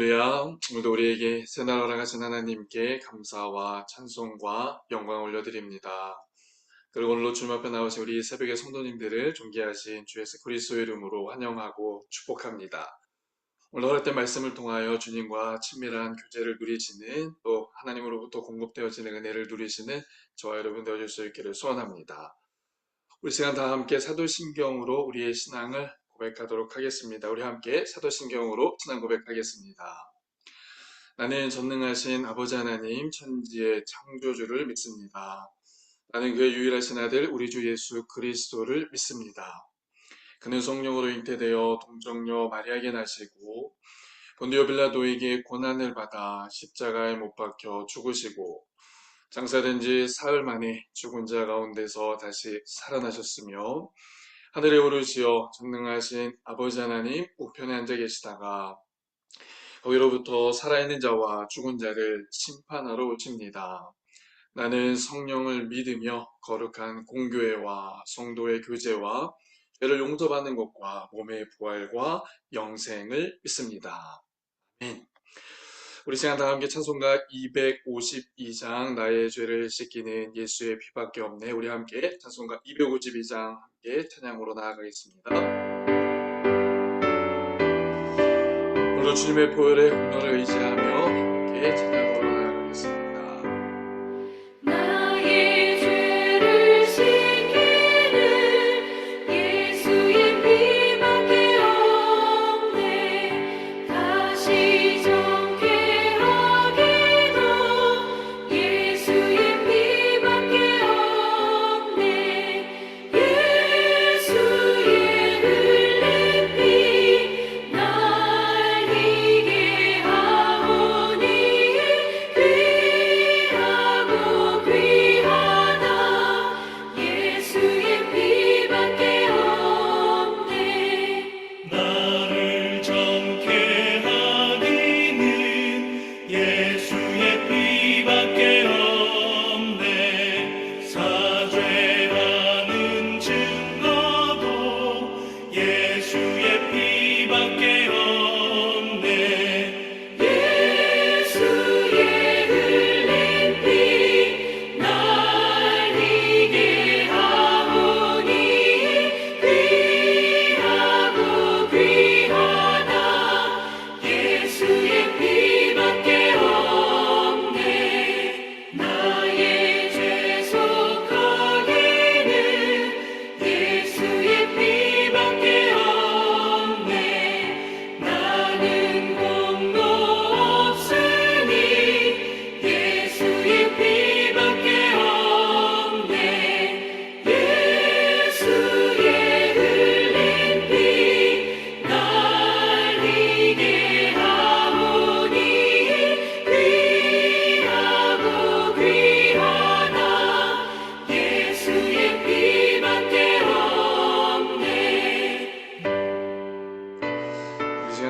할렐루야. 오늘도 우리에게 새날 허락하신 하나님께 감사와 찬송과 영광을 올려드립니다. 그리고 오늘로 주님 앞에 나오신 우리 새벽의 성도님들을 존귀하신 주 예수 그리스도의 이름으로 환영하고 축복합니다. 오늘 허락된 말씀을 통하여 주님과 친밀한 교제를 누리시는, 또 하나님으로부터 공급되어지는 은혜를 누리시는 저와 여러분 되어줄 수 있기를 소원합니다. 우리 시간 다 함께 사도신경으로 우리의 신앙을 고백하도록 하겠습니다. 우리 함께 사도신경으로 신앙 고백하겠습니다. 나는 전능하신 아버지 하나님 천지의 창조주를 믿습니다. 나는 그의 유일하신 아들 우리 주 예수 그리스도를 믿습니다. 그는 성령으로 잉태되어 동정녀 마리아에게 나시고 본디오 빌라도에게 고난을 받아 십자가에 못 박혀 죽으시고 장사된 지 사흘 만에 죽은 자 가운데서 다시 살아나셨으며 하늘에 오르시어 전능하신 아버지 하나님 우편에 앉아 계시다가 거기로부터 살아있는 자와 죽은 자를 심판하러 오십니다. 나는 성령을 믿으며 거룩한 공교회와 성도의 교제와 죄를 용서받는 것과 몸의 부활과 영생을 믿습니다. 아멘. 우리 시간 다 함께 찬송가 252장 나의 죄를 씻기는 예수의 피밖에 없네. 우리 함께 찬송가 252장 함께 찬양으로 나아가겠습니다. 오늘 주님의 보혈의 공로를 의지하며 함께 찬양으로 나아가겠습니다.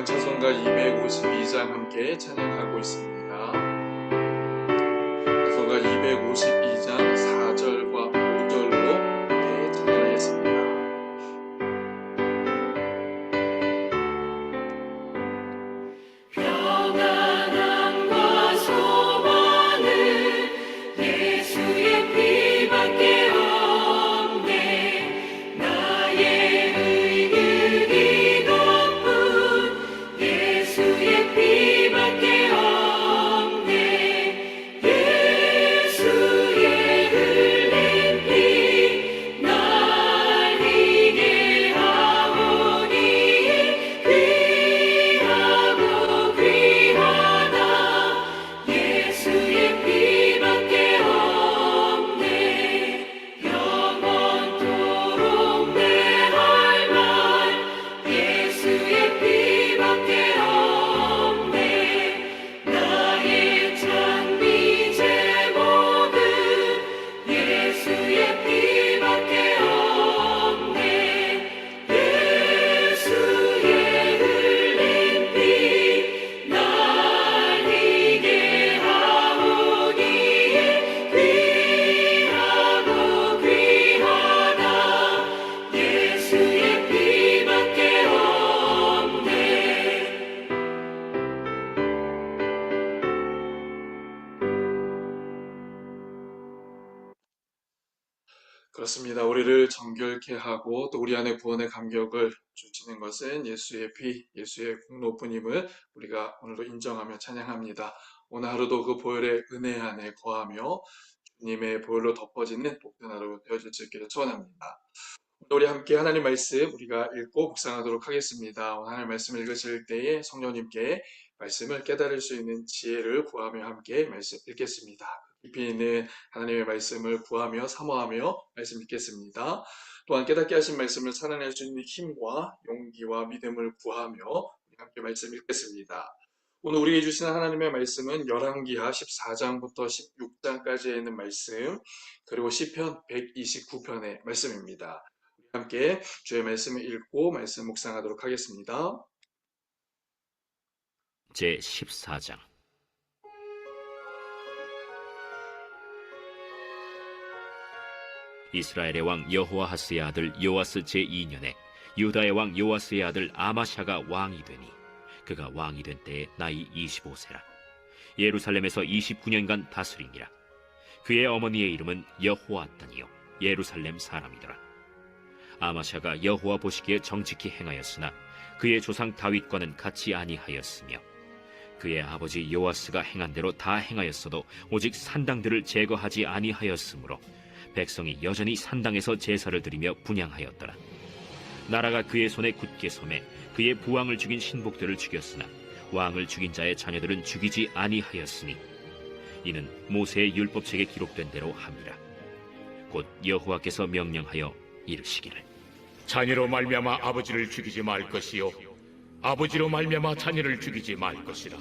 찬송가 252장 함께 찬양하고 있습니다. 찬송가 252장 4절과 5절로 함께 찬양하겠습니다. 예수의 그렇습니다. 우리를 정결케 하고 또 우리 안에 구원의 감격을 주시는 것은 예수의 피, 예수의 공로뿐임을 우리가 오늘도 인정하며 찬양합니다. 오늘 하루도 그 보혈의 은혜 안에 거하며 주님의 보혈로 덮어지는 복된 하루 되어질 수 있기를 소원합니다. 오늘 우리 함께 하나님 말씀 우리가 읽고 묵상하도록 하겠습니다. 오늘 하나님 말씀 읽으실 때에 성령님께 말씀을 깨달을 수 있는 지혜를 구하며 함께 말씀 읽겠습니다. 깊이 있는 하나님의 말씀을 구하며 사모하며 말씀 읽겠습니다. 또한 깨닫게 하신 말씀을 살아낼 수 있는 힘과 용기와 믿음을 구하며 우리 함께 말씀 읽겠습니다. 오늘 우리에게 주신 하나님의 말씀은 열왕기하 14장부터 16장까지에 있는 말씀, 그리고 시편 129편의 말씀입니다. 함께 주의 말씀을 읽고 말씀 묵상하도록 하겠습니다. 제 14장. 이스라엘의 왕 여호아하스의 아들 요아스 제2년에 유다의 왕 요아스의 아들 아마샤가 왕이 되니 그가 왕이 된 때에 나이 25세라. 예루살렘에서 29년간 다스리니라. 그의 어머니의 이름은 여호아단이요 예루살렘 사람이더라. 아마샤가 여호와 보시기에 정직히 행하였으나 그의 조상 다윗과는 같이 아니하였으며 그의 아버지 요아스가 행한 대로 다 행하였어도 오직 산당들을 제거하지 아니하였으므로 백성이 여전히 산당에서 제사를 드리며 분향하였더라. 나라가 그의 손에 굳게 섬에 그의 부왕을 죽인 신복들을 죽였으나 왕을 죽인 자의 자녀들은 죽이지 아니하였으니 이는 모세의 율법책에 기록된 대로 함이라. 곧 여호와께서 명령하여 이르시기를 자녀로 말미암아 아버지를 죽이지 말 것이요 아버지로 말미암아 자녀를 죽이지 말 것이라.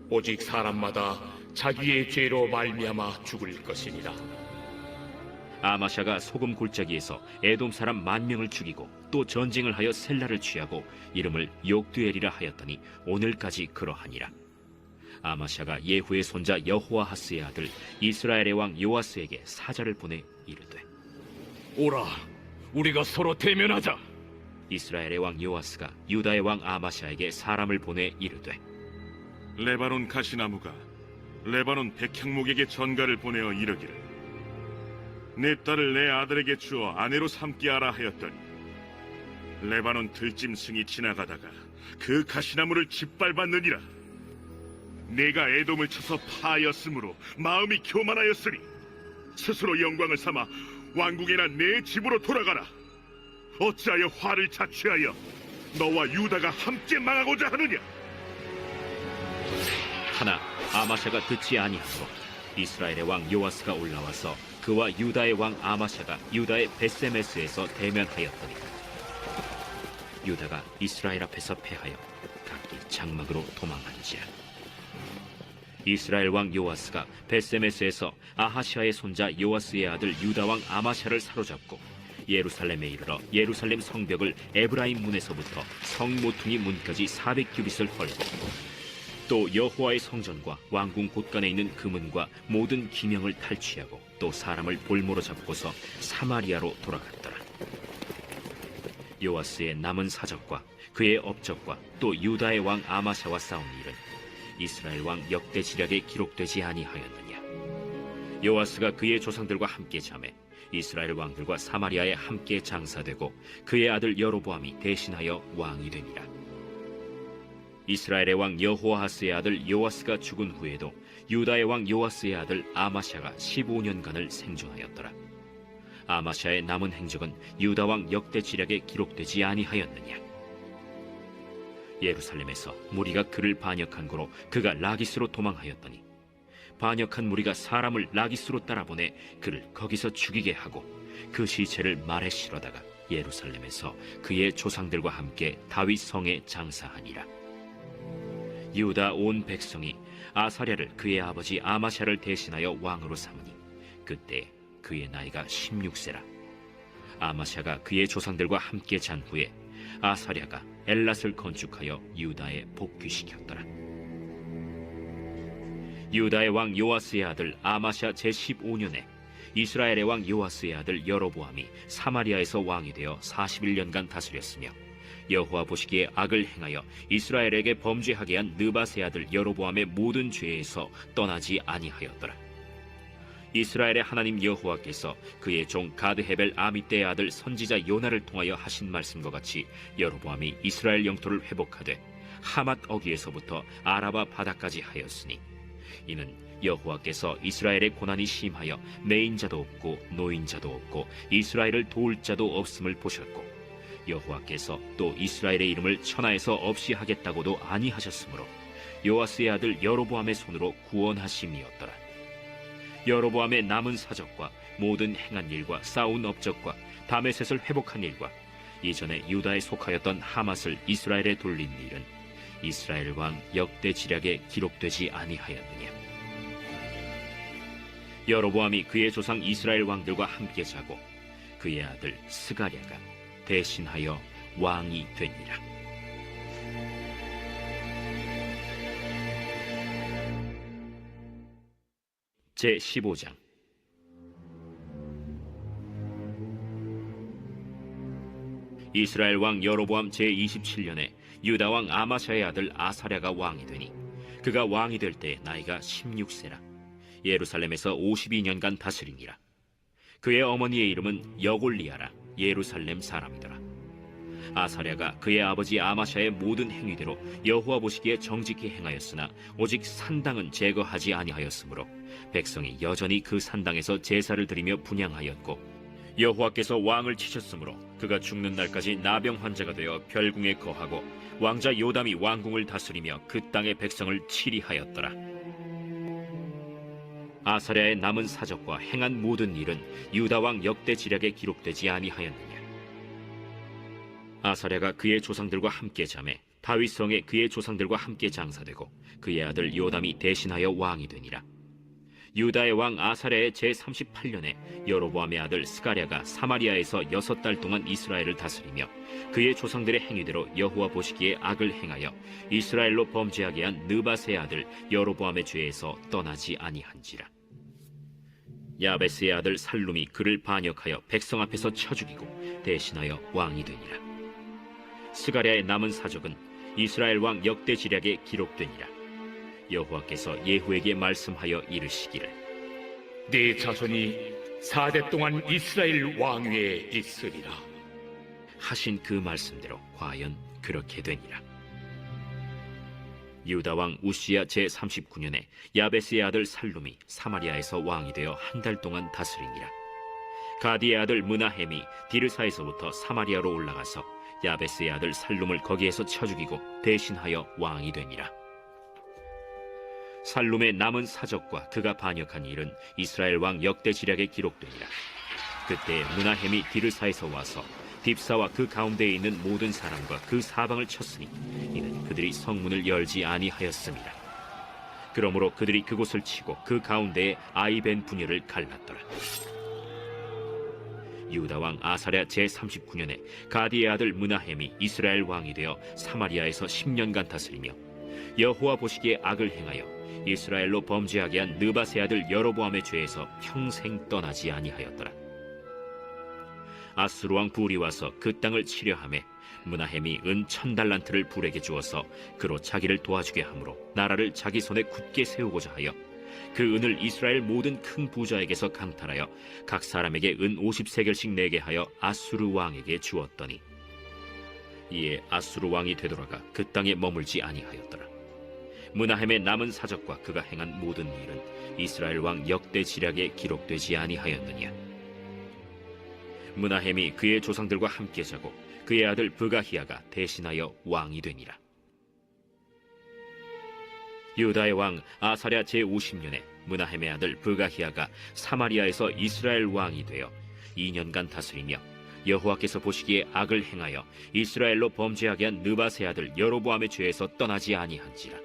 오직 사람마다 자기의 죄로 말미암아 죽을 것이니라. 아마샤가 소금 골짜기에서 에돔 사람 10,000명을 죽이고 또 전쟁을 하여 셀라를 취하고 이름을 욕두엘이라 하였더니 오늘까지 그러하니라. 아마샤가 예후의 손자 여호아하스의 아들 이스라엘의 왕 요아스에게 사자를 보내 이르되 오라, 우리가 서로 대면하자. 이스라엘의 왕 요아스가 유다의 왕 아마샤에게 사람을 보내 이르되 레바논 가시나무가 레바논 백향목에게 전가를 보내어 이르기를 내 딸을 내 아들에게 주어 아내로 삼게 하라 하였더니 레바논 들짐승이 지나가다가 그 가시나무를 짓밟았느니라. 내가 에돔을 쳐서 파하였으므로 마음이 교만하였으니 스스로 영광을 삼아 왕궁이나 내 집으로 돌아가라. 어찌하여 화를 자취하여 너와 유다가 함께 망하고자 하느냐. 하나 아마샤가 듣지 아니하므로 이스라엘의 왕 요아스가 올라와서 그와 유다의 왕 아마샤가 유다의 베세메스에서 대면하였더니 유다가 이스라엘 앞에서 패하여 각기 장막으로 도망한지라. 이스라엘 왕 요아스가 베세메스에서 아하시아의 손자 요아스의 아들 유다 왕 아마샤를 사로잡고 예루살렘에 이르러 예루살렘 성벽을 에브라임 문에서부터 성 모퉁이 문까지 400규빗을 헐고 또 여호와의 성전과 왕궁 곳간에 있는 금은과 모든 기명을 탈취하고 또 사람을 볼모로 잡고서 사마리아로 돌아갔더라. 요아스의 남은 사적과 그의 업적과 또 유다의 왕 아마샤와 싸운 일은 이스라엘 왕 역대 지략에 기록되지 아니하였느냐. 요아스가 그의 조상들과 함께 잠에 이스라엘 왕들과 사마리아에 함께 장사되고 그의 아들 여로보암이 대신하여 왕이 되니라. 이스라엘의 왕 여호아하스의 아들 요아스가 죽은 후에도 유다의 왕 요아스의 아들 아마샤가 15년간을 생존하였더라. 아마샤의 남은 행적은 유다 왕 역대 지략에 기록되지 아니하였느냐. 예루살렘에서 무리가 그를 반역한 고로 그가 라기스로 도망하였더니 반역한 무리가 사람을 라기스로 따라보내 그를 거기서 죽이게 하고 그 시체를 말에 실어다가 예루살렘에서 그의 조상들과 함께 다윗 성에 장사하니라. 유다 온 백성이 아사랴를 그의 아버지 아마샤를 대신하여 왕으로 삼으니 그때 그의 나이가 16세라. 아마샤가 그의 조상들과 함께 잔 후에 아사랴가 엘랏을 건축하여 유다에 복귀시켰더라. 유다의 왕 요아스의 아들 아마샤 제15년에 이스라엘의 왕 요아스의 아들 여로보암이 사마리아에서 왕이 되어 41년간 다스렸으며 여호와 보시기에 악을 행하여 이스라엘에게 범죄하게 한 느밧의 아들 여로보암의 모든 죄에서 떠나지 아니하였더라. 이스라엘의 하나님 여호와께서 그의 종 가드헤벨 아미떼의 아들 선지자 요나를 통하여 하신 말씀과 같이 여로보암이 이스라엘 영토를 회복하되 하맛 어귀에서부터 아라바 바다까지 하였으니 이는 여호와께서 이스라엘의 고난이 심하여 내인자도 없고 노인자도 없고 이스라엘을 도울 자도 없음을 보셨고 여호와께서 또 이스라엘의 이름을 천하에서 없이 하겠다고도 아니하셨으므로 요아스의 아들 여로보암의 손으로 구원하심이었더라. 여로보암의 남은 사적과 모든 행한 일과 쌓은 업적과 다메셋을 회복한 일과 이전에 유다에 속하였던 하맛을 이스라엘에 돌린 일은 이스라엘 왕 역대 지략에 기록되지 아니하였느냐. 여로보암이 그의 조상 이스라엘 왕들과 함께 자고 그의 아들 스가랴가 대신하여 왕이 되니라. 제15장. 이스라엘 왕 여로보암 제27년에 유다 왕 아마샤의 아들 아사랴가 왕이 되니 그가 왕이 될 때 나이가 16세라. 예루살렘에서 52년간 다스리니라. 그의 어머니의 이름은 여골리아라. 예루살렘 사람이더라. 아사랴가 그의 아버지 아마샤의 모든 행위대로 여호와 보시기에 정직히 행하였으나 오직 산당은 제거하지 아니하였으므로 백성이 여전히 그 산당에서 제사를 드리며 분향하였고 여호와께서 왕을 치셨으므로 그가 죽는 날까지 나병 환자가 되어 별궁에 거하고 왕자 요담이 왕궁을 다스리며 그 땅의 백성을 치리하였더라. 아사랴의 남은 사적과 행한 모든 일은 유다 왕 역대 지략에 기록되지 아니하였느냐. 아사랴가 그의 조상들과 함께 잠에 다윗 성에 그의 조상들과 함께 장사되고 그의 아들 요담이 대신하여 왕이 되니라. 유다의 왕 아사랴의 제38년에 여로보암의 아들 스가랴가 사마리아에서 6달 동안 이스라엘을 다스리며 그의 조상들의 행위대로 여호와 보시기에 악을 행하여 이스라엘로 범죄하게 한 느밧의 아들 여로보암의 죄에서 떠나지 아니한지라. 야베스의 아들 살룸이 그를 반역하여 백성 앞에서 쳐 죽이고 대신하여 왕이 되니라. 스가랴의 남은 사적은 이스라엘 왕 역대 지략에 기록되니라. 여호와께서 예후에게 말씀하여 이르시기를 네 자손이 4대 동안 이스라엘 왕위에 있으리라 하신 그 말씀대로 과연 그렇게 되니라. 유다 왕 우시야 제39년에 야베스의 아들 살룸이 사마리아에서 왕이 되어 한 달 동안 다스리니라. 가디의 아들 므나헴이 디르사에서부터 사마리아로 올라가서 야베스의 아들 살룸을 거기에서 쳐 죽이고 대신하여 왕이 되니라. 살룸의 남은 사적과 그가 반역한 일은 이스라엘 왕 역대 지략에 기록되니라. 그때 므나헴이 디르사에서 와서 딥사와 그 가운데에 있는 모든 사람과 그 사방을 쳤으니 이는 그들이 성문을 열지 아니하였습니다. 그러므로 그들이 그곳을 치고 그 가운데에 아이벤 분열을 갈랐더라. 유다 왕 아사랴 제39년에 가디의 아들 므나헴이 이스라엘 왕이 되어 사마리아에서 10년간 다스리며 여호와 보시기에 악을 행하여 이스라엘로 범죄하게 한 느밧의 아들 여로보암의 죄에서 평생 떠나지 아니하였더라. 아수르 왕 불이 와서 그 땅을 치려하매 므나헴이 은 1000달란트를 불에게 주어서 그로 자기를 도와주게 하므로 나라를 자기 손에 굳게 세우고자 하여 그 은을 이스라엘 모든 큰 부자에게서 강탈하여 각 사람에게 은 50세겔씩 내게 하여 아수르 왕에게 주었더니 이에 아수르 왕이 되돌아가 그 땅에 머물지 아니하였더라. 므나헴의 남은 사적과 그가 행한 모든 일은 이스라엘 왕 역대 지략에 기록되지 아니하였느냐. 므나헴이 그의 조상들과 함께 자고 그의 아들 브가히야가 대신하여 왕이 되니라. 유다의 왕 아사랴 제50년에 므나헴의 아들 브가히야가 사마리아에서 이스라엘 왕이 되어 2년간 다스리며 여호와께서 보시기에 악을 행하여 이스라엘로 범죄하게 한 느밧의 아들 여로보암의 죄에서 떠나지 아니한지라.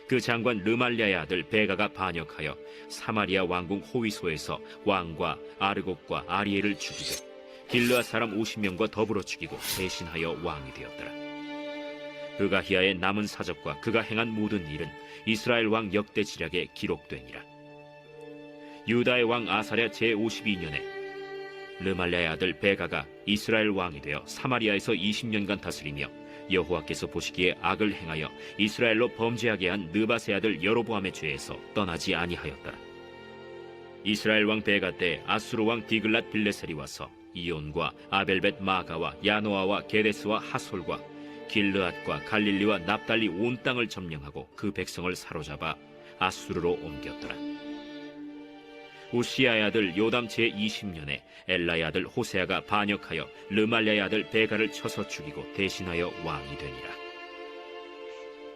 그 장관 르말랴의 아들 베가가 반역하여 사마리아 왕궁 호위소에서 왕과 아르곡과 아리엘을 죽이고 길르앗 사람 50명과 더불어 죽이고 대신하여 왕이 되었더라. 브가히야의 남은 사적과 그가 행한 모든 일은 이스라엘 왕 역대 지략에 기록되니라. 유다의 왕 아사랴 제52년에 르말랴의 아들 베가가 이스라엘 왕이 되어 사마리아에서 20년간 다스리며 여호와께서 보시기에 악을 행하여 이스라엘로 범죄하게 한 느밧의 아들 여로보암의 죄에서 떠나지 아니하였더라. 이스라엘 왕 베가 때 아수르 왕 디글랏 빌레셀이 와서 이온과 아벨벳 마가와 야노아와 게데스와 하솔과 길르앗과 갈릴리와 납달리 온 땅을 점령하고 그 백성을 사로잡아 아수르로 옮겼더라. 우시아의 아들 요담 제20년에 엘라의 아들 호세아가 반역하여 르말랴의 아들 베가를 쳐서 죽이고 대신하여 왕이 되니라.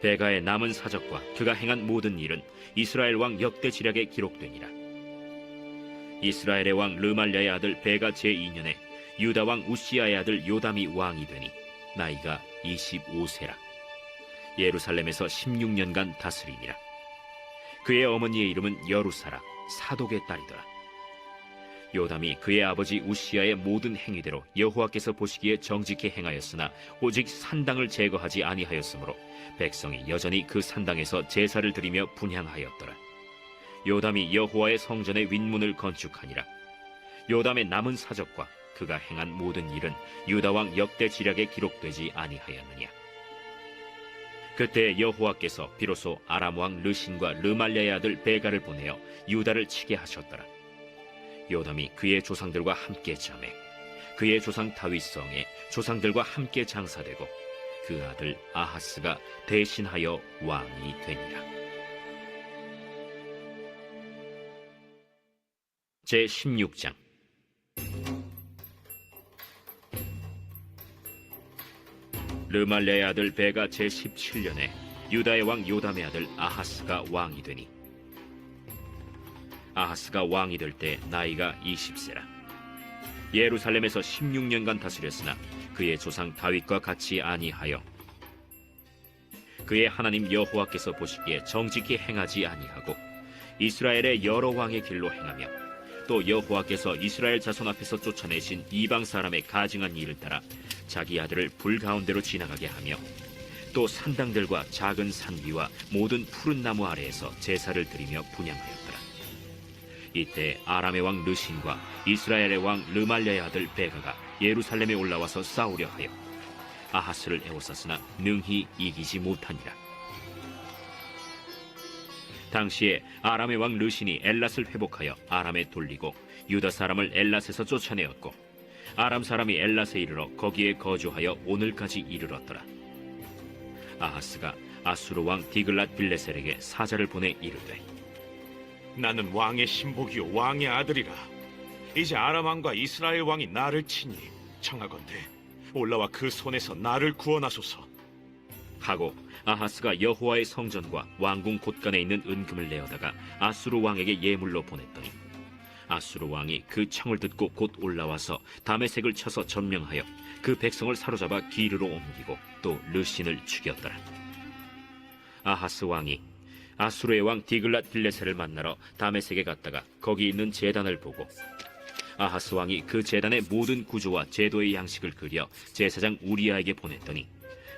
베가의 남은 사적과 그가 행한 모든 일은 이스라엘 왕 역대 지략에 기록되니라. 이스라엘의 왕 르말랴의 아들 베가 제2년에 유다 왕 우시아의 아들 요담이 왕이 되니 나이가 25세라. 예루살렘에서 16년간 다스리니라. 그의 어머니의 이름은 여루사라, 사독의 딸이더라. 요담이 그의 아버지 우시아의 모든 행위대로 여호와께서 보시기에 정직히 행하였으나 오직 산당을 제거하지 아니하였으므로 백성이 여전히 그 산당에서 제사를 드리며 분향하였더라. 요담이 여호와의 성전의 윗문을 건축하니라. 요담의 남은 사적과 그가 행한 모든 일은 유다 왕 역대 지략에 기록되지 아니하였느냐. 그때 여호와께서 비로소 아람 왕 르신과 르말랴의 아들 베가를 보내어 유다를 치게 하셨더라. 요담이 그의 조상들과 함께 잠에 그의 조상 다윗성에 조상들과 함께 장사되고 그 아들 아하스가 대신하여 왕이 되니라. 제16장. 르말랴의 아들 베가 제17년에 유다의 왕 요담의 아들 아하스가 왕이 되니 아하스가 왕이 될 때 나이가 20세라. 예루살렘에서 16년간 다스렸으나 그의 조상 다윗과 같이 아니하여 그의 하나님 여호와께서 보시기에 정직히 행하지 아니하고 이스라엘의 여러 왕의 길로 행하며 또 여호와께서 이스라엘 자손 앞에서 쫓아내신 이방 사람의 가증한 일을 따라 자기 아들을 불 가운데로 지나가게 하며 또 산당들과 작은 산 위와 모든 푸른 나무 아래에서 제사를 드리며 분향하였더라. 이때 아람의 왕 르신과 이스라엘의 왕 르말랴의 아들 베가가 예루살렘에 올라와서 싸우려 하여 아하스를 에워쌌으나 능히 이기지 못하니라. 당시에 아람의 왕 르신이 엘랏을 회복하여 아람에 돌리고 유다 사람을 엘랏에서 쫓아내었고 아람 사람이 엘랏에 이르러 거기에 거주하여 오늘까지 이르렀더라. 아하스가 아수르 왕 디글랏 빌레셀에게 사자를 보내 이르되 나는 왕의 신복이요 왕의 아들이라. 이제 아람 왕과 이스라엘 왕이 나를 치니 청하건대 올라와 그 손에서 나를 구원하소서. 하고 아하스가 여호와의 성전과 왕궁 곳간에 있는 은금을 내어다가 아수르 왕에게 예물로 보냈더니 아수르 왕이 그 청을 듣고 곧 올라와서 다메섹을 쳐서 점령하여 그 백성을 사로잡아 기르로 옮기고 또 르신을 죽였더라. 아하스 왕이 아수르의 왕 디글랏 빌레셀을 만나러 다메섹에 갔다가 거기 있는 제단을 보고 아하스 왕이 그 제단의 모든 구조와 제도의 양식을 그려 제사장 우리아에게 보냈더니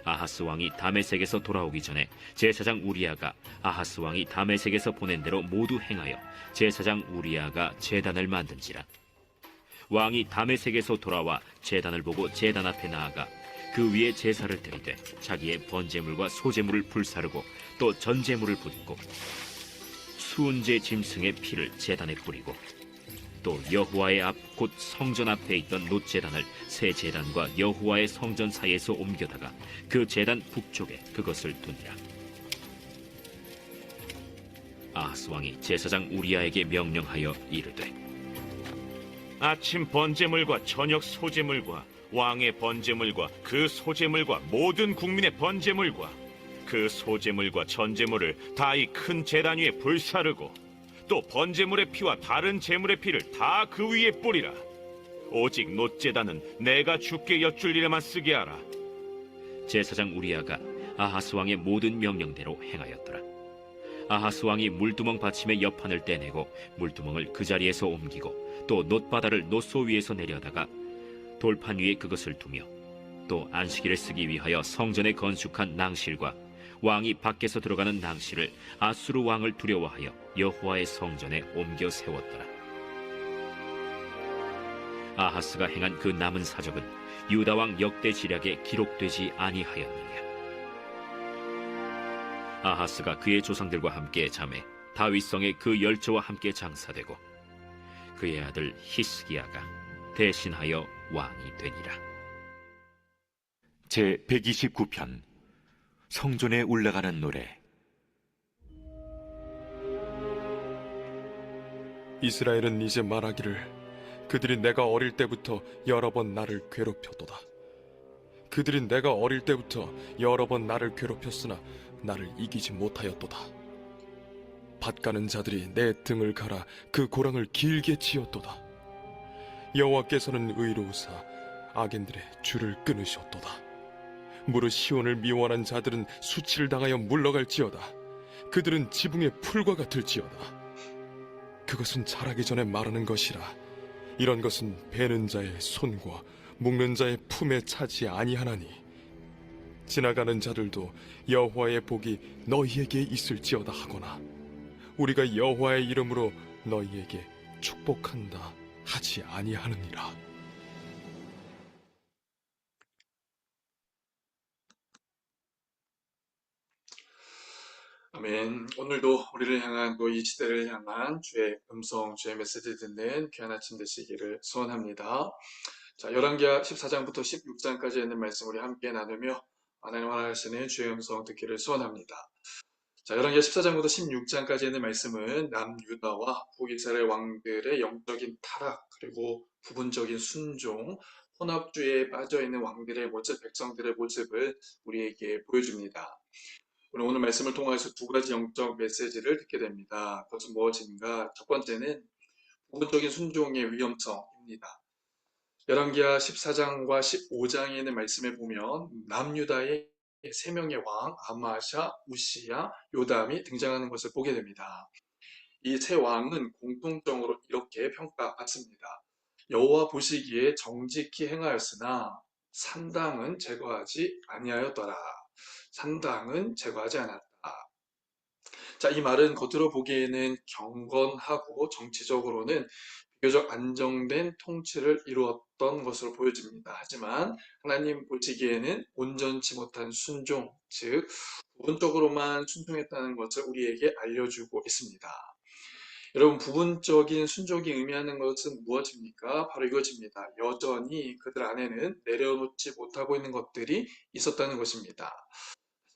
아하스 왕이 다메섹에서 돌아오기 전에 제사장 우리아가 아하스 왕이 다메섹에서 보낸 대로 모두 행하여 제사장 우리아가 제단을 만든지라. 왕이 다메섹에서 돌아와 제단을 보고 제단 앞에 나아가 그 위에 제사를 드리되 자기의 번제물과 소제물을 불사르고 또 전제물을 붓고 수은제 짐승의 피를 제단에 뿌리고 또 여호와의 앞 곧 성전 앞에 있던 놋제단을 새 제단과 여호와의 성전 사이에서 옮겨다가 그 제단 북쪽에 그것을 두니라. 아하스 왕이 제사장 우리아에게 명령하여 이르되 아침 번제물과 저녁 소제물과 왕의 번제물과 그 소제물과 모든 국민의 번제물과 그 소제물과 전제물을 다 이 큰 제단 위에 불사르고 또 번제물의 피와 다른 제물의 피를 다 그 위에 뿌리라. 오직 놋제단은 내가 주께 여쭐 일에만 쓰게 하라. 제사장 우리아가 아하스 왕의 모든 명령대로 행하였더라. 아하스 왕이 물두멍 받침의 옆판을 떼내고 물두멍을 그 자리에서 옮기고 또 놋바다를 놋소 위에서 내려다가 돌판 위에 그것을 두며 또 안식일을 쓰기 위하여 성전에 건축한 낭실과 왕이 밖에서 들어가는 낭실을 아수르 왕을 두려워하여 여호와의 성전에 옮겨 세웠더라. 아하스가 행한 그 남은 사적은 유다 왕 역대 지략에 기록되지 아니하였느냐. 아하스가 그의 조상들과 함께 잠에 다윗성에 그 열조와 함께 장사되고 그의 아들 히스기야가 대신하여 왕이 되니라. 제 129편 성전에 올라가는 노래. 이스라엘은 이제 말하기를 그들이 내가 어릴 때부터 여러 번 나를 괴롭혔도다. 그들이 내가 어릴 때부터 여러 번 나를 괴롭혔으나 나를 이기지 못하였도다. 밭가는 자들이 내 등을 갈아 그 고랑을 길게 치었도다. 여호와께서는 의로우사 악인들의 줄을 끊으셨도다. 무릇 시온을 미워하는 자들은 수치를 당하여 물러갈지어다. 그들은 지붕의 풀과 같을지어다. 그것은 자라기 전에 마르는 것이라. 이런 것은 베는 자의 손과 묶는 자의 품에 차지 아니하나니 지나가는 자들도 여호와의 복이 너희에게 있을지어다 하거나 우리가 여호와의 이름으로 너희에게 축복한다 하지 아니하느니라. 아멘. 오늘도 우리를 향한 또 이 시대를 향한 주의 음성, 주의 메시지 듣는 귀한 아침 되시기를 소원합니다. 자, 열왕기하 14장부터 16장까지 있는 말씀 우리 함께 나누며 하나님 원하시는 주의 음성 듣기를 소원합니다. 자, 열왕기하 14장부터 16장까지 있는 말씀은 남유다와 북이스라엘 왕들의 영적인 타락 그리고 부분적인 순종, 혼합주의에 빠져있는 왕들의 모습, 백성들의 모습을 우리에게 보여줍니다. 우리 오늘 말씀을 통해서 두 가지 영적 메시지를 듣게 됩니다. 그것은 무엇인가? 첫 번째는 부분적인 순종의 위험성입니다. 열왕기하 14장과 15장에 있는 말씀에 보면 남유다의 세 명의 왕 아마샤, 우시야, 요담이 등장하는 것을 보게 됩니다. 이 세 왕은 공통적으로 이렇게 평가받습니다. 여호와 보시기에 정직히 행하였으나 산당은 제거하지 아니하였더라. 산당은 제거하지 않았다. 자, 이 말은 겉으로 보기에는 경건하고 정치적으로는 비교적 안정된 통치를 이루었던 것으로 보여집니다. 하지만 하나님 보시기에는 온전치 못한 순종, 즉 부분적으로만 순종했다는 것을 우리에게 알려주고 있습니다. 여러분, 부분적인 순종이 의미하는 것은 무엇입니까? 바로 이것입니다. 여전히 그들 안에는 내려놓지 못하고 있는 것들이 있었다는 것입니다.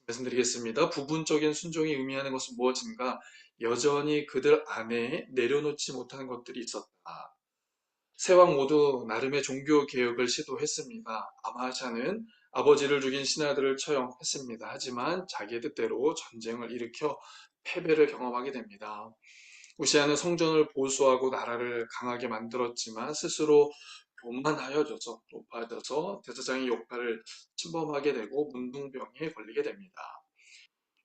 말씀드리겠습니다. 부분적인 순종이 의미하는 것은 무엇인가? 여전히 그들 안에 내려놓지 못하는 것들이 있었다. 세 왕 모두 나름의 종교 개혁을 시도했습니다. 아마샤는 아버지를 죽인 신하들을 처형했습니다. 하지만 자기의 뜻대로 전쟁을 일으켜 패배를 경험하게 됩니다. 우시아는 성전을 보수하고 나라를 강하게 만들었지만 스스로 교만하여져서 높아져서 제사장의 역할을 침범하게 되고 문둥병에 걸리게 됩니다.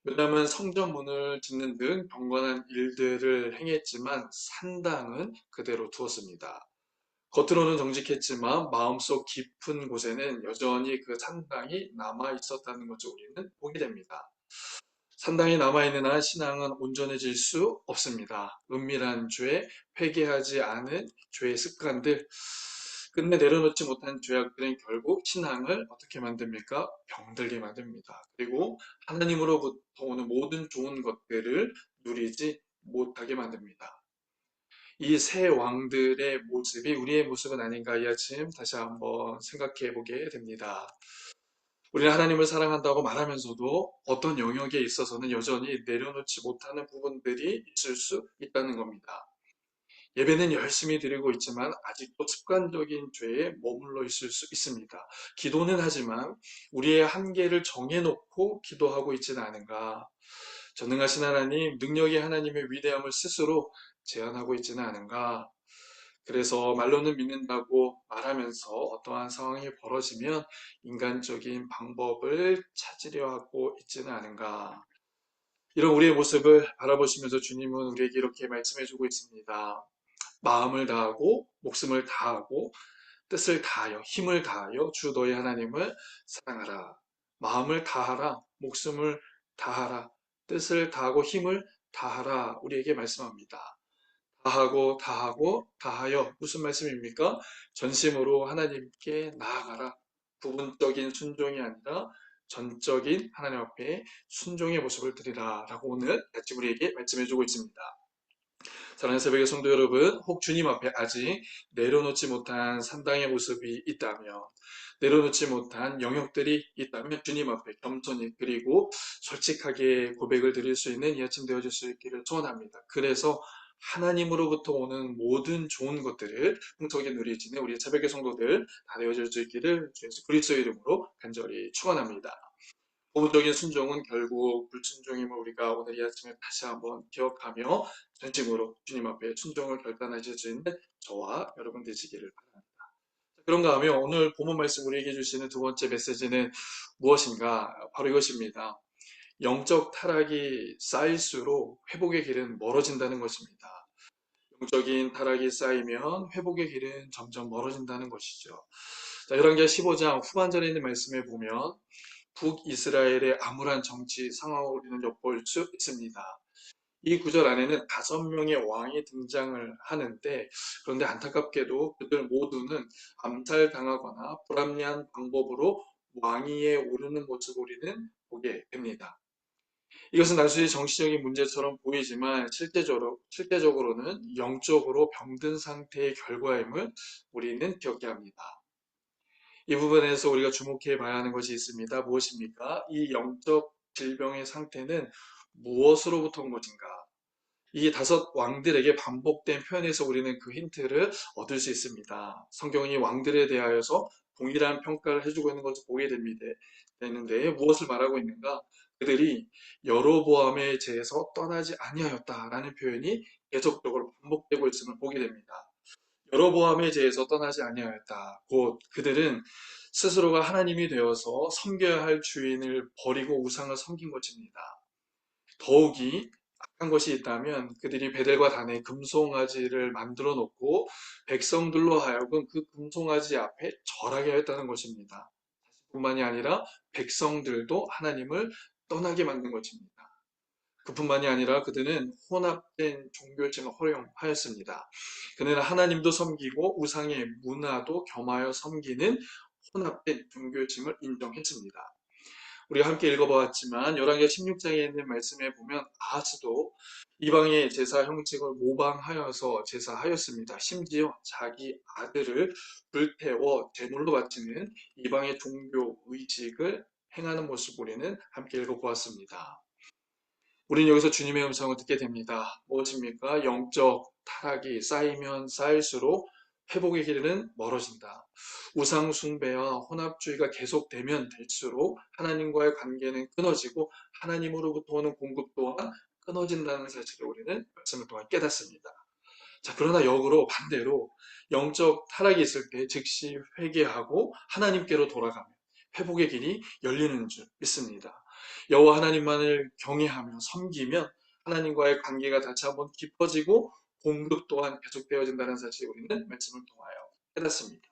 요담은 성전문을 짓는 등 경건한 일들을 행했지만 산당은 그대로 두었습니다. 겉으로는 정직했지만 마음속 깊은 곳에는 여전히 그 산당이 남아 있었다는 것을 우리는 보게 됩니다. 산당이 남아있는 한 신앙은 온전해질 수 없습니다. 은밀한 죄, 회개하지 않은 죄의 습관들, 끝내 내려놓지 못한 죄악들은 결국 신앙을 어떻게 만듭니까? 병들게 만듭니다. 그리고 하나님으로부터 오는 모든 좋은 것들을 누리지 못하게 만듭니다. 이 세 왕들의 모습이 우리의 모습은 아닌가 이 아침 다시 한번 생각해 보게 됩니다. 우리는 하나님을 사랑한다고 말하면서도 어떤 영역에 있어서는 여전히 내려놓지 못하는 부분들이 있을 수 있다는 겁니다. 예배는 열심히 드리고 있지만 아직도 습관적인 죄에 머물러 있을 수 있습니다. 기도는 하지만 우리의 한계를 정해놓고 기도하고 있지는 않은가. 전능하신 하나님, 능력의 하나님의 위대함을 스스로 제한하고 있지는 않은가. 그래서 말로는 믿는다고 말하면서 어떠한 상황이 벌어지면 인간적인 방법을 찾으려 하고 있지는 않은가. 이런 우리의 모습을 바라보시면서 주님은 우리에게 이렇게 말씀해주고 있습니다. 마음을 다하고 목숨을 다하고 뜻을 다하여 힘을 다하여 주 너희 하나님을 사랑하라. 마음을 다하라. 목숨을 다하라. 뜻을 다하고 힘을 다하라. 우리에게 말씀합니다. 다하고 다하여 무슨 말씀입니까? 전심으로 하나님께 나아가라. 부분적인 순종이 아니라 전적인 하나님 앞에 순종의 모습을 드리라 라고 오늘 같이 우리에게 말씀해주고 있습니다. 사랑하는 새벽의 성도 여러분, 혹 주님 앞에 아직 내려놓지 못한 산당의 모습이 있다면, 내려놓지 못한 영역들이 있다면 주님 앞에 겸손히 그리고 솔직하게 고백을 드릴 수 있는 이 아침 되어줄 수 있기를 소원합니다. 그래서 하나님으로부터 오는 모든 좋은 것들을 풍성하게 누리지는 우리 새벽의 성도들 다 되어줄 수 있기를 주 예수 그리스도의 이름으로 간절히 축원합니다. 부분적인 순종은 결국 불순종임을 우리가 오늘 이 아침에 다시 한번 기억하며 전심으로 주님 앞에 순종을 결단하실 수 있는 저와 여러분 되시기를 바랍니다. 그런가 하면 오늘 본문 말씀 우리에게 주시는 두 번째 메시지는 무엇인가? 바로 이것입니다. 영적 타락이 쌓일수록 회복의 길은 멀어진다는 것입니다. 영적인 타락이 쌓이면 회복의 길은 점점 멀어진다는 것이죠. 자, 열왕기하 15장 후반절에 있는 말씀에 보면 북이스라엘의 암울한 정치 상황을 우리는 엿볼 수 있습니다. 이 구절 안에는 5명의 왕이 등장을 하는데, 그런데 안타깝게도 그들 모두는 암살당하거나 불합리한 방법으로 왕위에 오르는 모습을 우리는 보게 됩니다. 이것은 단순히 정치적인 문제처럼 보이지만 실제적으로는 영적으로 병든 상태의 결과임을 우리는 기억해야 합니다. 이 부분에서 우리가 주목해 봐야 하는 것이 있습니다. 무엇입니까? 이 영적 질병의 상태는 무엇으로부터 온 것인가? 이 5왕들에게 반복된 표현에서 우리는 그 힌트를 얻을 수 있습니다. 성경이 왕들에 대하여서 동일한 평가를 해주고 있는 것을 보게 되는데 무엇을 말하고 있는가? 그들이 여로보암에 대해서 떠나지 아니하였다라는 표현이 계속적으로 반복되고 있음을 보게 됩니다. 여로보암에 대해서 떠나지 아니하였다. 곧 그들은 스스로가 하나님이 되어서 섬겨야 할 주인을 버리고 우상을 섬긴 것입니다. 더욱이 악한 것이 있다면 그들이 베델과 단에 금송아지를 만들어 놓고 백성들로 하여금 그 금송아지 앞에 절하게 하였다는 것입니다. 뿐만이 아니라 백성들도 하나님을 떠나게 만든 것입니다. 그뿐만이 아니라 그들은 혼합된 종교심을 허용하였습니다. 그는 하나님도 섬기고 우상의 문화도 겸하여 섬기는 혼합된 종교심을 인정했습니다. 우리가 함께 읽어보았지만 열왕기하 16장에 있는 말씀에 보면 아하스도 이방의 제사 형식을 모방하여서 제사하였습니다. 심지어 자기 아들을 불태워 제물로 바치는 이방의 종교 의식을 행하는 모습을 우리는 함께 읽어보았습니다. 우리는 여기서 주님의 음성을 듣게 됩니다. 무엇입니까? 영적 타락이 쌓이면 쌓일수록 회복의 길은 멀어진다. 우상 숭배와 혼합주의가 계속되면 될수록 하나님과의 관계는 끊어지고 하나님으로부터 오는 공급 또한 끊어진다는 사실을 우리는 말씀을 통해 깨닫습니다. 자, 그러나 역으로 반대로 영적 타락이 있을 때 즉시 회개하고 하나님께로 돌아가면 회복의 길이 열리는 줄 믿습니다. 여호와 하나님만을 경외하며 섬기면 하나님과의 관계가 다시 한번 깊어지고 공급 또한 계속되어진다는 사실을 우리는 말씀을 통하여 깨닫습니다.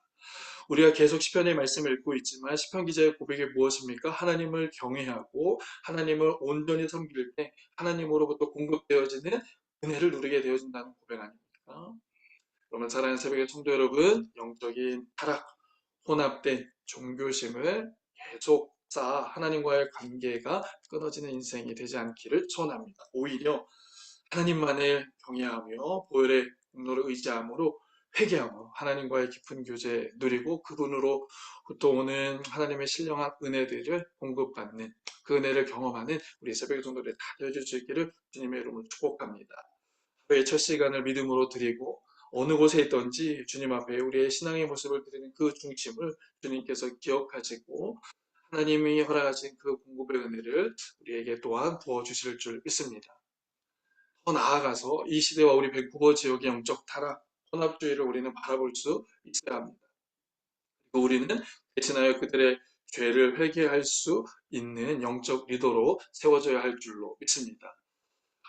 우리가 계속 시편의 말씀을 읽고 있지만 시편 기자의 고백이 무엇입니까? 하나님을 경외하고 하나님을 온전히 섬길 때 하나님으로부터 공급되어지는 은혜를 누리게 되어진다는 고백 아닙니까? 그러면 사랑하는 새벽의 성도 여러분, 영적인 타락, 혼합된 종교심을 계속 쌓아 하나님과의 관계가 끊어지는 인생이 되지 않기를 소원합니다. 오히려 하나님만을 경외하며 보혈의 공로를 의지함으로 회개함으로 하나님과의 깊은 교제 누리고 그분으로부터 오는 하나님의 신령한 은혜들을 공급받는 그 은혜를 경험하는 우리 새벽의 성도들이 다 되어줄 수 있기를 주님의 이름으로 축복합니다. 하루의 첫 시간을 믿음으로 드리고 어느 곳에 있든지 주님 앞에 우리의 신앙의 모습을 드리는 그 중심을 주님께서 기억하시고 하나님이 허락하신 그 공급의 은혜를 우리에게 또한 부어주실 줄 믿습니다. 더 나아가서 이 시대와 우리 밴쿠버 지역의 영적 타락, 혼합주의를 우리는 바라볼 수 있어야 합니다. 그리고 우리는 대신하여 그들의 죄를 회개할 수 있는 영적 리더로 세워져야 할 줄로 믿습니다.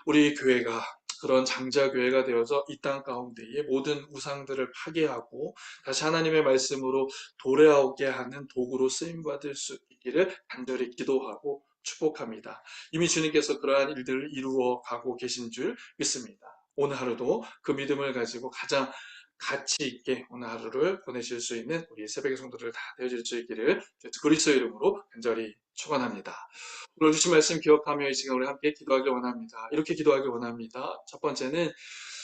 우리 교회가 그런 장자교회가 되어서 이 땅 가운데에 모든 우상들을 파괴하고 다시 하나님의 말씀으로 돌아오게 하는 도구로 쓰임받을 수 있기를 간절히 기도하고 축복합니다. 이미 주님께서 그러한 일들을 이루어 가고 계신 줄 믿습니다. 오늘 하루도 그 믿음을 가지고 가장 가치 있게 오늘 하루를 보내실 수 있는 우리 새벽의 성도들 다 되어질 수 있기를 그리스도의 이름으로 간절히 축원합니다. 오늘 주신 말씀 기억하며 이 시간 우리 함께 기도하길 원합니다. 이렇게 기도하길 원합니다. 첫 번째는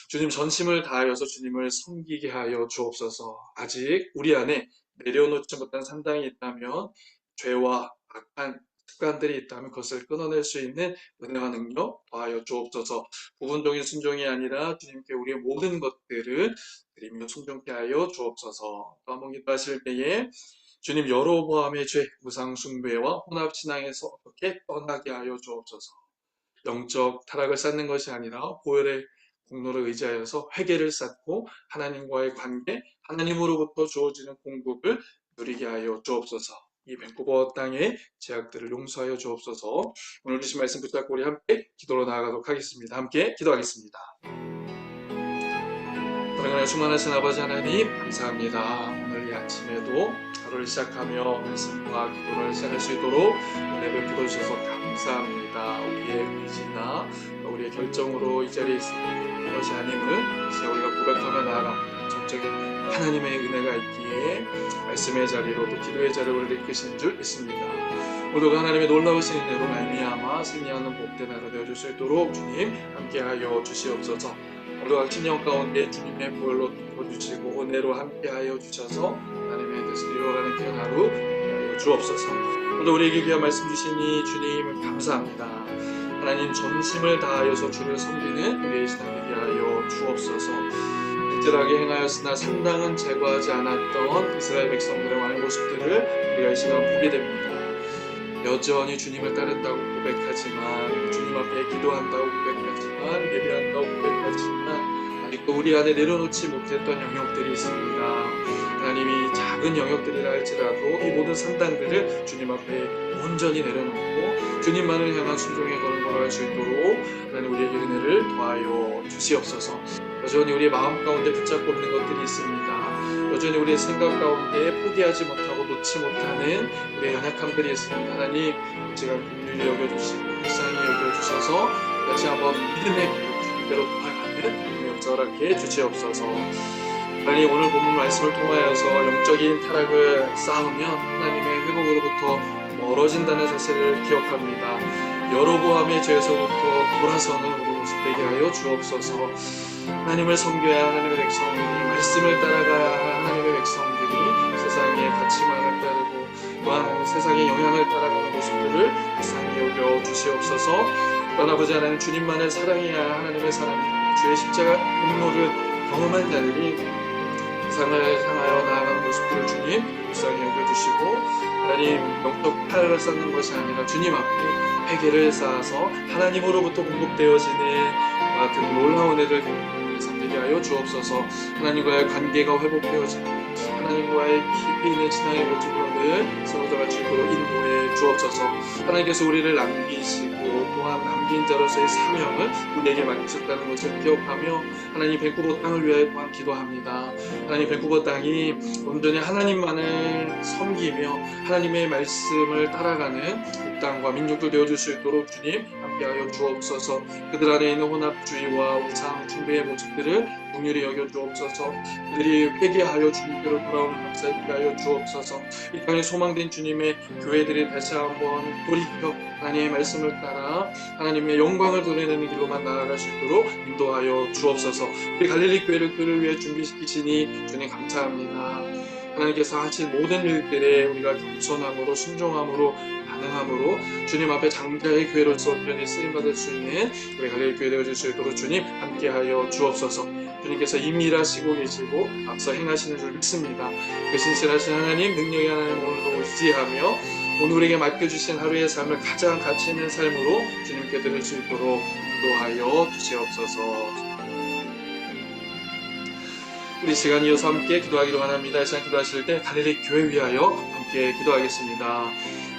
주님 전심을 다하여서 주님을 섬기게 하여 주옵소서. 아직 우리 안에 내려놓지 못한 산당이 있다면, 죄와 악한 습관들이 있다면 그것을 끊어낼 수 있는 은혜와 능력 더하여 주옵소서. 부분적인 순종이 아니라 주님께 우리의 모든 것들을 드리며 순종케 하여 주옵소서. 또 한 번 기도하실 때에 주님, 여로보암의 죄, 우상 숭배와 혼합 신앙에서 어떻게 떠나게 하여 주옵소서. 영적 타락을 쌓는 것이 아니라 보혈의 공로를 의지하여서 회개를 쌓고 하나님과의 관계, 하나님으로부터 주어지는 공급을 누리게 하여 주옵소서. 이 밴쿠버 땅의 제약들을 용서하여 주옵소서. 오늘 주신 말씀 붙잡고 우리 함께 기도로 나아가도록 하겠습니다. 함께 기도하겠습니다. 사랑하는 충만하신 아버지 하나님, 감사합니다. 오늘 이 아침에도 하루를 시작하며 말씀과 기도를 시작할 수 있도록 은혜를 베풀어 주셔서 감사합니다. 우리의 의지나 우리의 결정으로 이 자리에 있는 것이 아님을 진짜 우리가 고백하며 나아갑니다. 전적인 하나님의 은혜가 있기에 말씀의 자리로 또 기도의 자리로 우리를 이끄신 줄 믿습니다. 오늘도 하나님의 놀라우신 은혜로 말미암아 승리하는 복된 하루 되어줄 수 있도록 주님 함께하여 주시옵소서. 오늘도 각 진영 가운데 주님의 보혈로 덮어주시고 은혜로 함께하여 주셔서 하나님의 뜻을 이루어가는 귀한 하루 되어 주옵소서. 오늘도 우리에게 귀한 말씀 주시니 주님 감사합니다. 하나님 전심을 다하여서 주를 섬기는 우리의 신앙 되게 하여 주옵소서. 특별하게 행하였으나 상당은 제거하지 않았던 이스라엘 백성들의 왕의 모습들을 우리가 이 시간 보게 됩니다. 여전히 주님을 따른다고 고백하지만, 주님 앞에 기도한다고 고백하지만, 예배한다고 고백하지만 아직도 우리 안에 내려놓지 못했던 영역들이 있습니다. 하나님이 작은 영역들이라 할지라도 이 모든 상당들을 주님 앞에 온전히 내려놓고 주님만을 향한 순종의 걸음 걸어갈 수 있도록 하나님 우리에게 은혜를 더하여 주시옵소서. 여전히 우리의 마음 가운데 붙잡고 있는 것들이 있습니다. 여전히 우리의 생각 가운데 포기하지 못하고 놓지 못하는 우리의 연약함들이 있습니다. 하나님, 시간 긍휼히 여겨주시고 불쌍히 여겨주셔서 다시 한번 믿음의 길대로 돌아가는 은혜 허락해 주시옵소서. 하나님, 오늘 본문 말씀을 통하여서 영적인 타락을 쌓으면 하나님의 회복으로부터 멀어진다는 사실을 기억합니다. 여로보암의 죄에서부터 돌아서는 우리 모습 되게 하여 주옵소서. 하나님을 섬겨야 하나님의 백성들이, 말씀을 따라가야 하나님의 백성들이 세상의 가치관을 따르고 또한 세상의 영향을 따라가는 모습들을 불쌍히 여겨 주시옵소서. 아버지 하나님, 주님만을 사랑해야 하나님의 사랑입니다. 주의 십자가 공로를 경험한 자들이 세상을 향하여 나아가는 모습들을 주님 불쌍히 여겨주시고, 하나님 영적 타락을 쌓는 것이 아니라 주님 앞에 회개를 쌓아서 하나님으로부터 공급되어지는 같은 놀라운 애들 되게 하여 주옵소서. 하나님과의 관계가 회복되어지고 하나님과의 깊이 있는 신앙의 모습으로 서로가 주도록 인도해 주옵소서. 하나님께서 우리를 남기시고 또한 남긴 자로서의 사명을 우리에게 맡기셨다는 것을 기억하며 하나님 밴쿠버 땅을 위하여 또한 기도합니다. 하나님 밴쿠버 땅이 온전히 하나님만을 섬기며 하나님의 말씀을 따라가는 이 땅과 민족도 되어줄 수 있도록 주님 함께하여 주옵소서. 그들 안에 있는 혼합주의와 우상 숭배의 모습들을 긍휼히 여겨 주옵소서. 그들이 회개하여 주님께로 돌아오는 역사 있게 하여 주옵소서. 이 땅에 소망된 주님의 교회들이 다시 한번 돌이켜 하나님의 말씀을 따라 하나님의 영광을 드러내는 길로만 나아갈 수 있도록 인도하여 주옵소서. 우리 갈릴리 교회를 그를 위해 준비시키시니 주님 감사합니다. 하나님께서 하신 모든 일들에 우리가 겸손함으로 순종함으로 반응함으로 주님 앞에 장자의 교회로서 온전히 쓰임받을 수 있는 우리 갈릴리 교회 되어줄 수 있도록 주님 함께하여 주옵소서. 주님께서 이미 일하시고 계시고 앞서 행하시는 줄 믿습니다. 그 신실하신 하나님, 능력의 하나님 오늘도 의지하며 오늘 우리에게 맡겨주신 하루의 삶을 가장 가치 있는 삶으로 주님께 드릴 수 있도록 인도하여 주시옵소서. 우리 시간 이어서 함께 기도하기로 원합니다. 이 시간 기도하실 때 갈릴리 교회 위하여 함께 기도하겠습니다.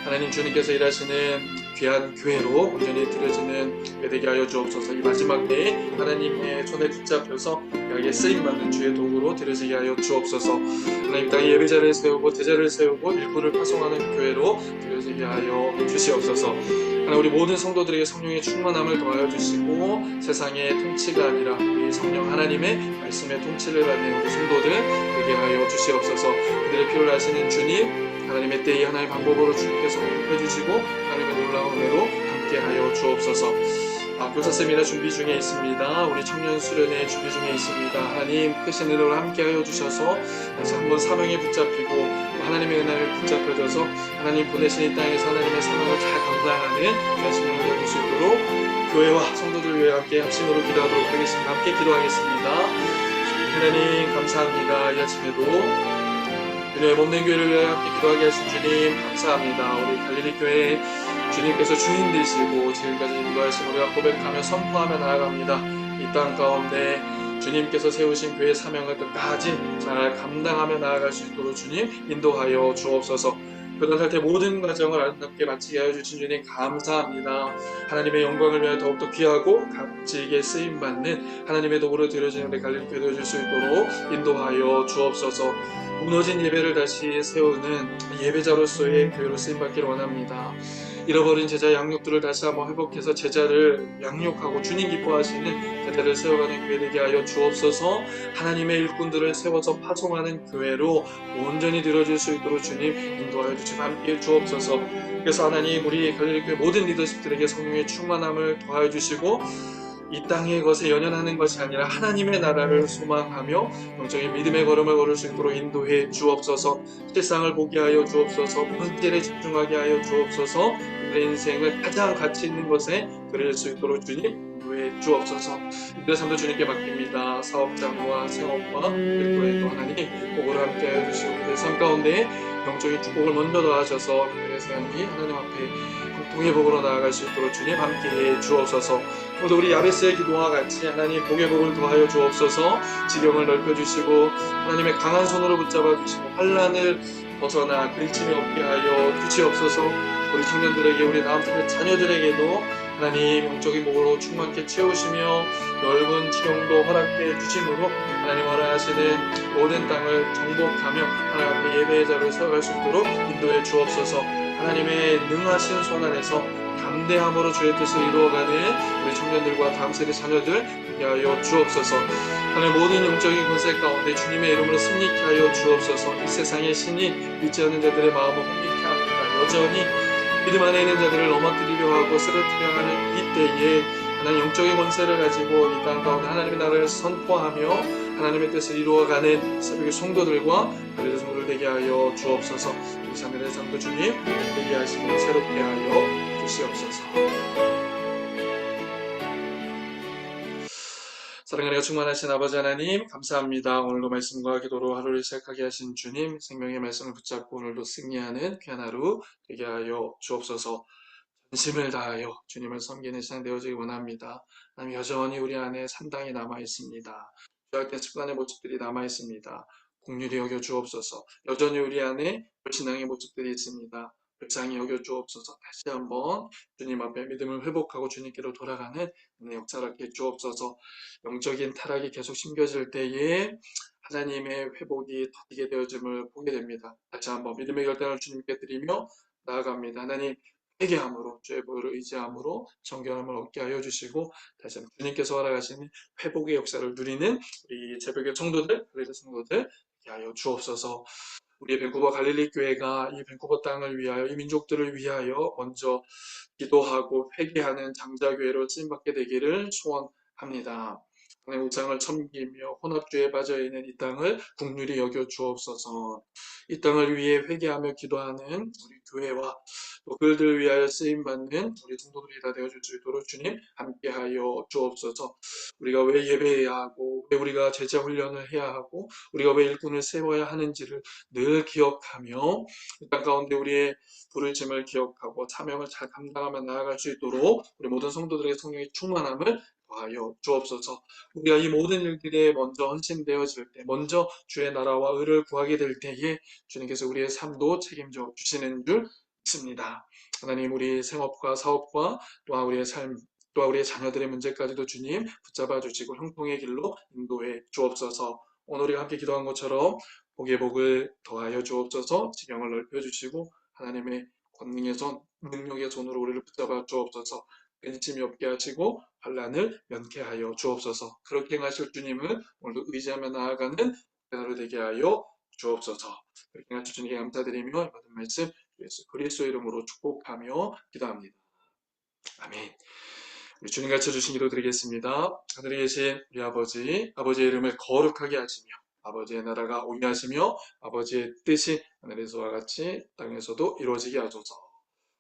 하나님, 주님께서 일하시는 귀한 교회로 온전히 드려지는 게 되게 하여 주옵소서. 이 마지막 때에 하나님의 손에 붙잡혀서 여기에 쓰임받는 주의 도구로 드려지게 하여 주옵소서. 하나님 땅에 예배자를 세우고 제자를 세우고 일꾼을 파송하는 교회로 드려지게 하여 주시옵소서. 하나님, 우리 모든 성도들에게 성령의 충만함을 더하여 주시고 세상의 통치가 아니라 우리 성령 하나님의 말씀의 통치를 받는 우리 성도들 되게 하여 주시옵소서. 그들의 필요를 아시는 주님, 하나님의 때에 하나님의 방법으로 주님께서 공급해 주시고 하나님의 놀라운 은혜로 함께하여 주옵소서. 교사 세미나 준비 중에 있습니다. 우리 청년 수련회 준비 중에 있습니다. 하나님 크신 은혜로 함께하여 주셔서 다시 한번 사명에 붙잡히고 하나님의 은혜를 붙잡혀져서 하나님 보내신 이 땅에서 하나님의 사명을 잘 감당하는 말씀을 얻을 수 있도록 교회와 성도들 위해 함께 합심으로 기도하도록 하겠습니다. 함께 기도하겠습니다. 하나님 감사합니다. 이 아침에도 은혜의 몸된 교회를 위하여 함께 기도하게 하신 주님 감사합니다. 우리 갈릴리 교회 주님께서 주인 되시고 지금까지 인도하신 우리가 고백하며 선포하며 나아갑니다. 이 땅 가운데 주님께서 세우신 교회의 사명을 끝까지 잘 감당하며 나아갈 수 있도록 주님 인도하여 주옵소서. 그런 때 모든 과정을 아름답게 마치게 하여 주신 주님 감사합니다. 하나님의 영광을 위하여 더욱더 귀하고 값지게 쓰임받는 하나님의 도구로 드려지는 우리 갈릴리 교회 되어줄 수 있도록 인도하여 주옵소서. 무너진 예배를 다시 세우는 예배자로서의 교회로 쓰임받기를 원합니다. 잃어버린 제자의 양육들을 다시 한번 회복해서 제자를 양육하고 주님 기뻐하시는 제자를 세워가는 교회 되게 하여 주옵소서. 하나님의 일꾼들을 세워서 파송하는 교회로 온전히 들어줄 수 있도록 주님 인도하여 주시고 함께 주옵소서. 그래서 하나님 우리 갈릴리 교회 모든 리더십들에게 성령의 충만함을 더하여 주시고 이 땅의 것에 연연하는 것이 아니라 하나님의 나라를 소망하며 영적인 믿음의 걸음을 걸을 수 있도록 인도해 주옵소서. 세상을 보게 하여 주옵소서. 본질에 집중하게 하여 주옵소서. 우리 인생을 가장 가치 있는 것에 드릴 수 있도록 주님 인도해 주옵소서. 이들의 삶도 주님께 맡깁니다. 사업장과 생업과 그리고 또 하나님 복으로 함께 하여 주시고 우리의 삶 가운데 영적인 축복을 먼저 더하셔서 우리의 삶이 하나님 앞에 공통의 복으로 나아갈 수 있도록 주님 함께해 주옵소서. 오늘 우리 야베스의 기도와 같이 하나님 복의 복을 더하여 주옵소서. 지경을 넓혀주시고 하나님의 강한 손으로 붙잡아 주시고 환난을 벗어나 근심이 없게 하여 주시옵소서. 우리 청년들에게 우리 다음 세대 자녀들에게도 하나님 영적인 복으로 충만케 채우시며 넓은 지경도 허락해 주심으로 하나님 허락하시는 모든 땅을 정복하며 하나님 앞에 예배의 자리를 세워갈 수 있도록 인도해 주옵소서. 하나님의 능하신 손 안에서 담대함으로 주의 뜻을 이루어가는 우리 청년들과 다음 세대 자녀들 되게 하여 주옵소서. 하나님 모든 영적인 권세 가운데 주님의 이름으로 승리케 하여 주옵소서. 이 세상의 신이 믿지 않는 자들의 마음을 혼미케 합니다. 여전히 믿음 안에 있는 자들을 넘어뜨리려 하고 쓰러뜨려 하는 이때에 하나님 영적인 권세를 가지고 이 땅 가운데 하나님의 나라를 선포하며 하나님의 뜻을 이루어가는 새벽의 성도들과 그리스도 성도들 되게 하여 주옵소서. 우리 자녀의 삶도 주님 되게 하시고 새롭게 하여 주시옵소서. 사랑하여 충만하신 아버지 하나님 감사합니다. 오늘도 말씀과 기도로 하루를 시작하게 하신 주님 생명의 말씀을 붙잡고 오늘도 승리하는 귀한 하루 되게 하여 주옵소서. 전심을 다하여 주님을 섬기는 시간 되어지기 원합니다. 하나님 여전히 우리 안에 산당이 남아있습니다. 죄악된 습관의 모습들이 남아있습니다. 긍휼히 여겨 주옵소서. 여전히 우리 안에 불신앙의 모습들이 있습니다. 불쌍히 여겨 주옵소서. 다시 한번 주님 앞에 믿음을 회복하고 주님께로 돌아가는 은혜 역사를 해 주옵소서. 영적인 타락이 계속 심겨질 때에 하나님의 회복이 더디게 되어짐을 보게 됩니다. 다시 한번 믿음의 결단을 주님께 드리며 나아갑니다. 하나님 회개함으로 주의 보혈을 의지함으로 정결함을 얻게 하여 주시고 다시 한번 주님께서 허락하시는 회복의 역사를 누리는 우리 새벽의 성도들, 그리스도 성도들 되게 하여 주옵소서. 우리 밴쿠버 갈릴리 교회가 이 밴쿠버 땅을 위하여 이 민족들을 위하여 먼저 기도하고 회개하는 장자교회로 쓰임받게 되기를 소원합니다. 하나님의 우상을 섬기며 혼합주의에 빠져있는 이 땅을 긍휼히 여겨 주옵소서. 이 땅을 위해 회개하며 기도하는 우리 교회와 또 그들을 위하여 쓰임받는 우리 성도들이 다 되어줄 수 있도록 주님 함께하여 주옵소서. 우리가 왜 예배해야 하고 왜 우리가 제자 훈련을 해야 하고 우리가 왜 일꾼을 세워야 하는지를 늘 기억하며 이 땅 가운데 우리의 부르심을 기억하고 사명을 잘 감당하며 나아갈 수 있도록 우리 모든 성도들에게 성령의 충만함을 더하여 주옵소서. 우리가 이 모든 일들에 먼저 헌신되어질 때 먼저 주의 나라와 의를 구하게 될 때에 주님께서 우리의 삶도 책임져 주시는 줄 믿습니다. 하나님 우리 생업과 사업과 또한 우리의 삶 또한 우리의 자녀들의 문제까지도 주님 붙잡아 주시고 형통의 길로 인도해 주옵소서. 오늘 우리가 함께 기도한 것처럼 복의 복을 더하여 주옵소서. 지경을 넓혀 주시고 하나님의 권능의 손, 능력의 손으로 우리를 붙잡아 주옵소서. 근심이 없게 하시고 환난을 면케하여 주옵소서. 그렇게 행하실 주님을 오늘도 의지하며 나아가는 하루 되게 하여 주옵소서. 그렇게 행하실 주님께 감사드리며 받은 말씀 예수 그리스도의 이름으로 축복하며 기도합니다. 아멘. 우리 주님 가르쳐 주신 기도 드리겠습니다. 하늘에 계신 우리 아버지, 아버지의 이름을 거룩하게 하시며 아버지의 나라가 오게 하시며 아버지의 뜻이 하늘에서와 같이 땅에서도 이루어지게 하소서.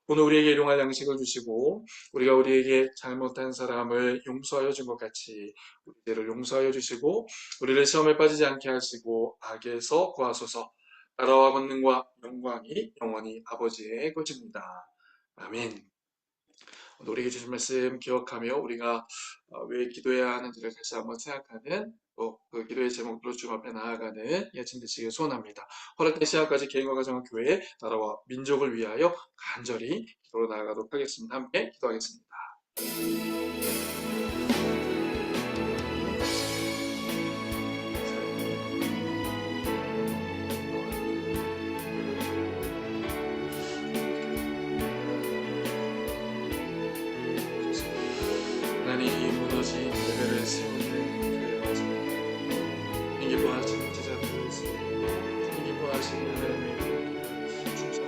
오늘 우리에게 일용할 양식을 주시고 우리가 우리에게 잘못한 사람을 용서하여 준 것 같이 우리 죄를 용서하여 주시고 우리를 시험에 빠지지 않게 하시고 악에서 구하소서. 나라와 권능과 영광이 영원히 아버지의 것입니다. 아멘. 오늘 우리에게 주신 말씀 기억하며 우리가 왜 기도해야 하는지를 다시 한번 생각하는 또 그 기도의 제목으로 주님 앞에 나아가는 이 아침 되시길 소원합니다. 허락된 시간까지 개인과 가정과 교회, 나라와 민족을 위하여 간절히 기도로 나아가도록 하겠습니다. 함께 기도하겠습니다. 하나님 무너진 예배를 세우는 그 마지막 기뻐하시는 제자들을 세우고 기뻐하시는 하나님의 충성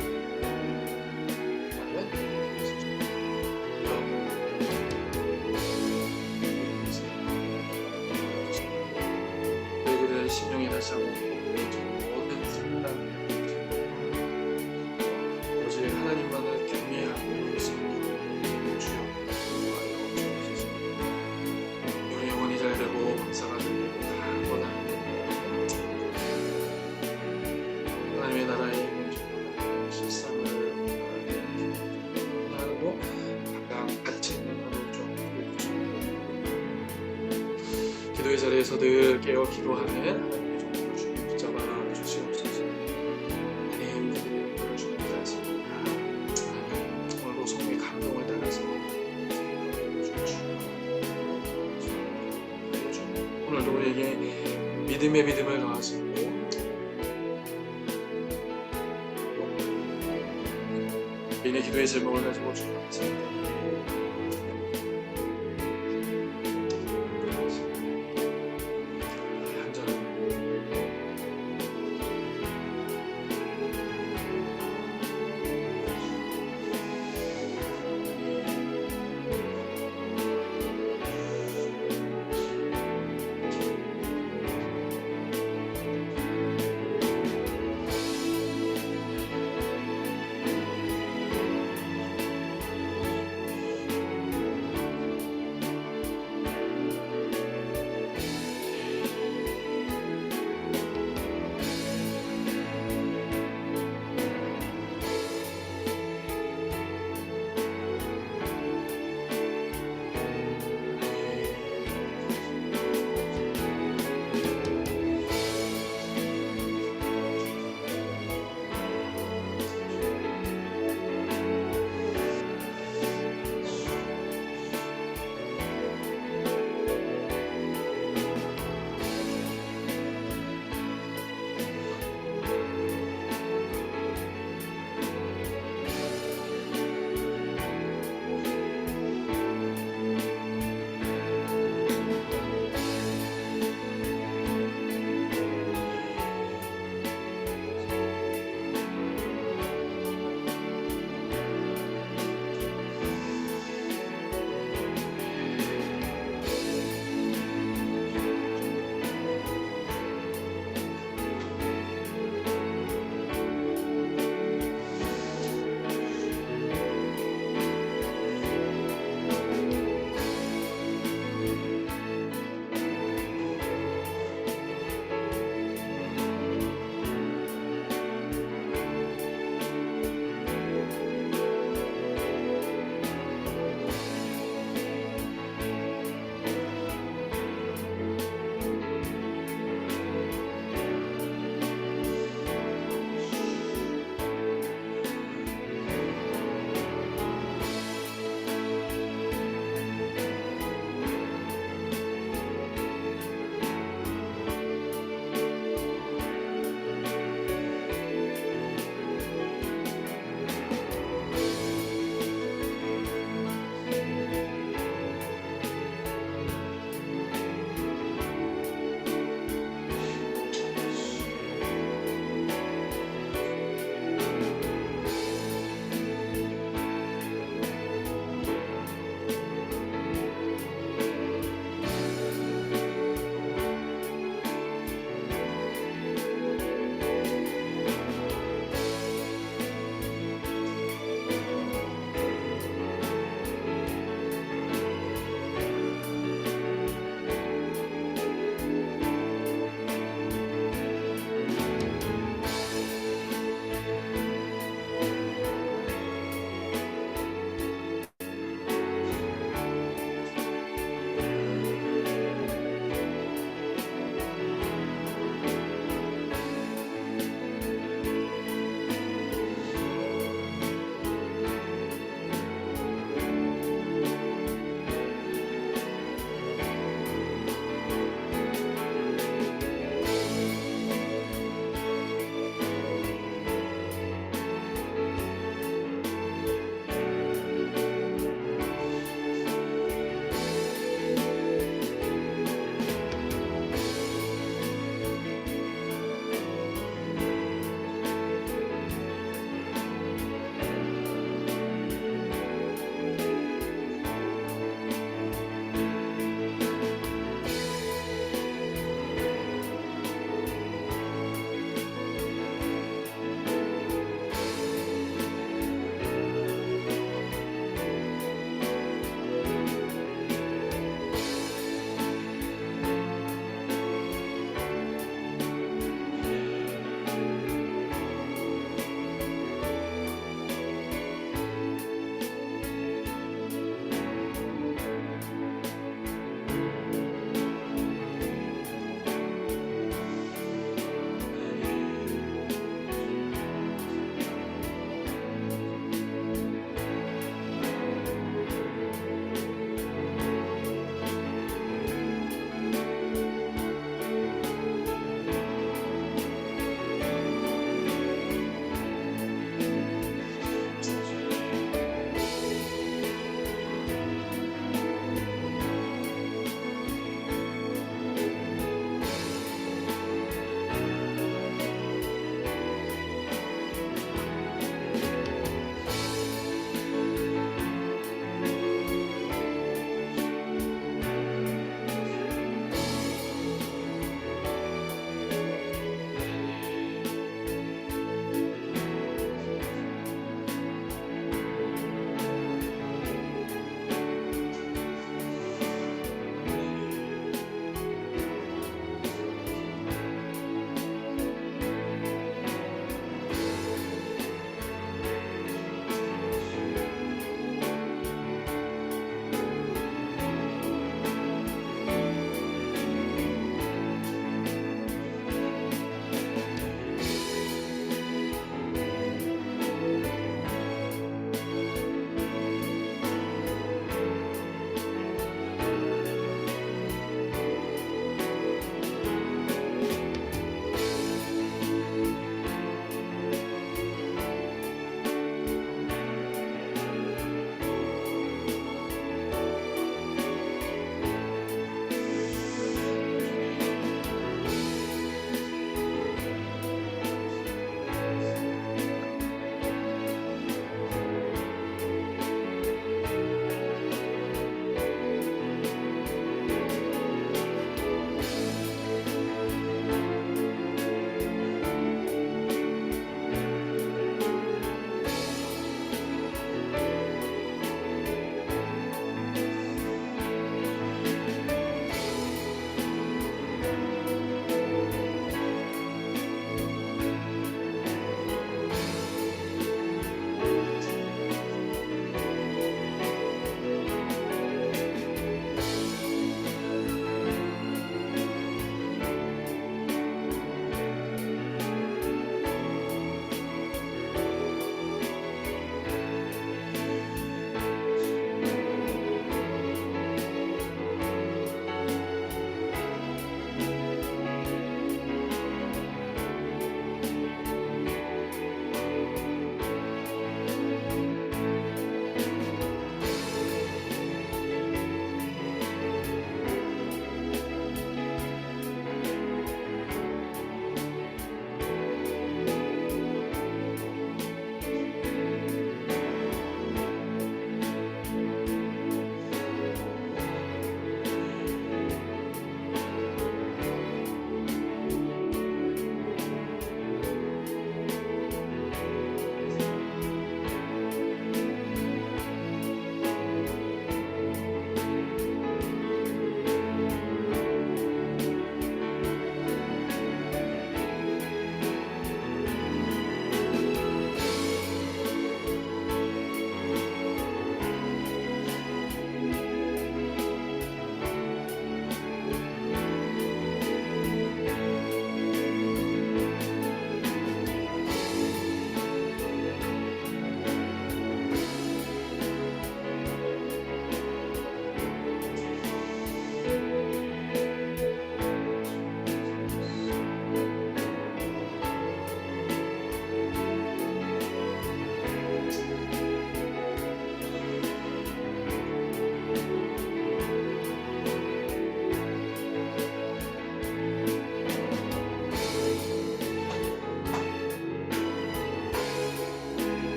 과연 그들의 심령이 다시 한번 모든 순간을 오직 하나님만을 경외하고 있습니다. 주여 우리 영혼이 잘 되고 감사가 되고 다 원하는 하나님의 나라의 실상을 하고 가장 가치 있는 것을 좀 보여주시고 기도의 자리에서 늘 깨어 기도하는 하나님의 종들을 주님 붙잡아 주시옵소서. 하나님 우리를 주님 따랐습니다. 하나님 오늘도 성령의 감동을 따라서 오늘도 우리에게 믿음의 믿음을 더하시고 개인의 기도의 제목을 가지고 주님 앞에